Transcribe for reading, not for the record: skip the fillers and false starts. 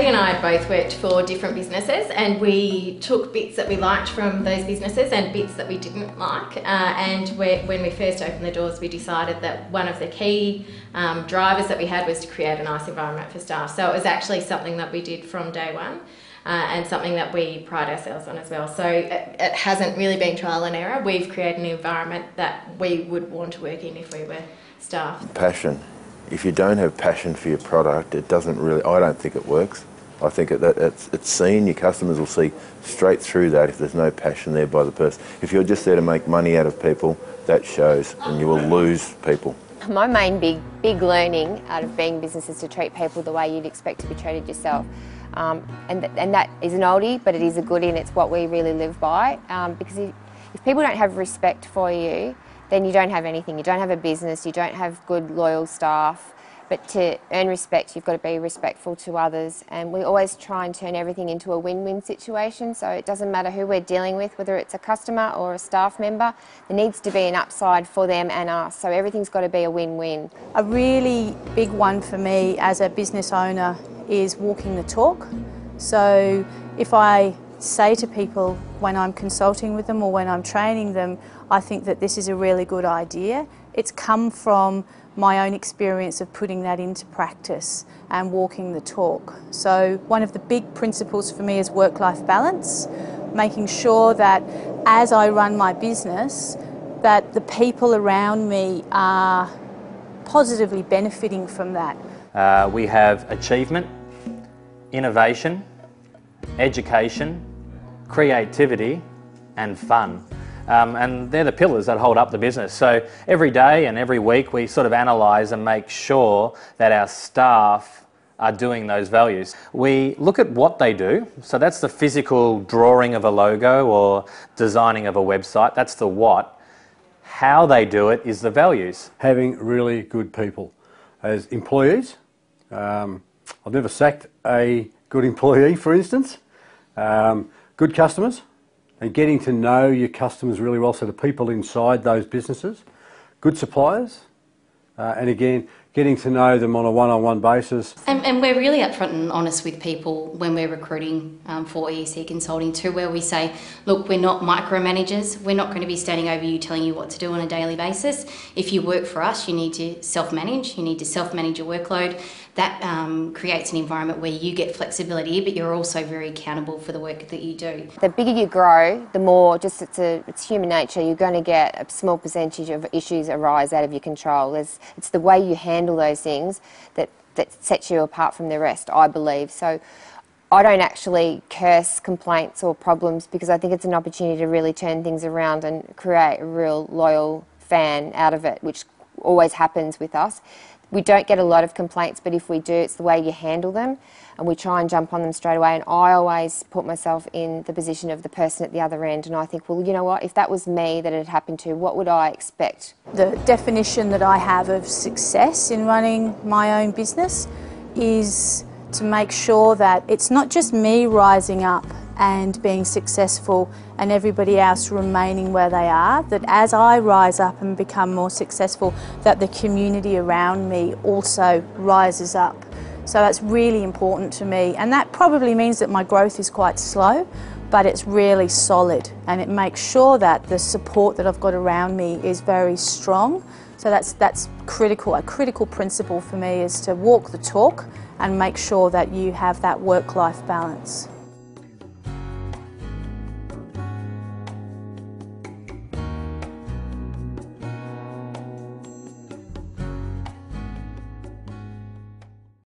Maddie and I had both worked for different businesses, and we took bits that we liked from those businesses and bits that we didn't like. When we first opened the doors, we decided that one of the key drivers that we had was to create a nice environment for staff. So it was actually something that we did from day one. And something that we pride ourselves on as well. So it hasn't really been trial and error. We've created an environment that we would want to work in if we were staff. Passion. If you don't have passion for your product, it doesn't really, I don't think it works. I think it's seen, your customers will see straight through that if there's no passion there by the person. If you're just there to make money out of people, that shows, and you will lose people. My main big learning out of being in business is to treat people the way you'd expect to be treated yourself. And that is an oldie, but it is a goodie, and it's what we really live by. Because if people don't have respect for you, then you don't have anything. You don't have a business, you don't have good, loyal staff. But to earn respect, you've got to be respectful to others. And we always try and turn everything into a win-win situation. So it doesn't matter who we're dealing with, whether it's a customer or a staff member, there needs to be an upside for them and us. So everything's got to be a win-win. A really big one for me as a business owner is walking the talk. So if I say to people when I'm consulting with them or when I'm training them, I think that this is a really good idea. It's come from my own experience of putting that into practice and walking the talk. So one of the big principles for me is work-life balance, making sure that as I run my business, that the people around me are positively benefiting from that. We have achievement, innovation, education, creativity and fun. And they're the pillars that hold up the business. So every day and every week we sort of analyse and make sure that our staff are doing those values. We look at what they do, so that's the physical drawing of a logo or designing of a website, that's the what. How they do it is the values. Having really good people as employees. I've never sacked a good employee, for instance. Good customers. And getting to know your customers really well, so the people inside those businesses, good suppliers, and again, getting to know them on a one-on-one basis. And we're really upfront and honest with people when we're recruiting for EEC Consulting too, where we say, look, we're not micromanagers, we're not going to be standing over you telling you what to do on a daily basis. If you work for us, you need to self-manage, you need to self-manage your workload. That creates an environment where you get flexibility, but you're also very accountable for the work that you do. The bigger you grow, the more, it's human nature, you're going to get a small percentage of issues arise out of your control. It's the way you handle those things that sets you apart from the rest, I believe. So I don't actually curse complaints or problems, because I think it's an opportunity to really turn things around and create a real loyal fan out of it, which always happens with us. We don't get a lot of complaints, but if we do, it's the way you handle them, and we try and jump on them straight away. And I always put myself in the position of the person at the other end, and I think, well, you know what, if that was me that it had happened to, what would I expect? The definition that I have of success in running my own business is to make sure that it's not just me rising up and being successful and everybody else remaining where they are, that as I rise up and become more successful, that the community around me also rises up. So that's really important to me, and that probably means that my growth is quite slow, but it's really solid, and it makes sure that the support that I've got around me is very strong. So that's critical. A critical principle for me is to walk the talk and make sure that you have that work-life balance.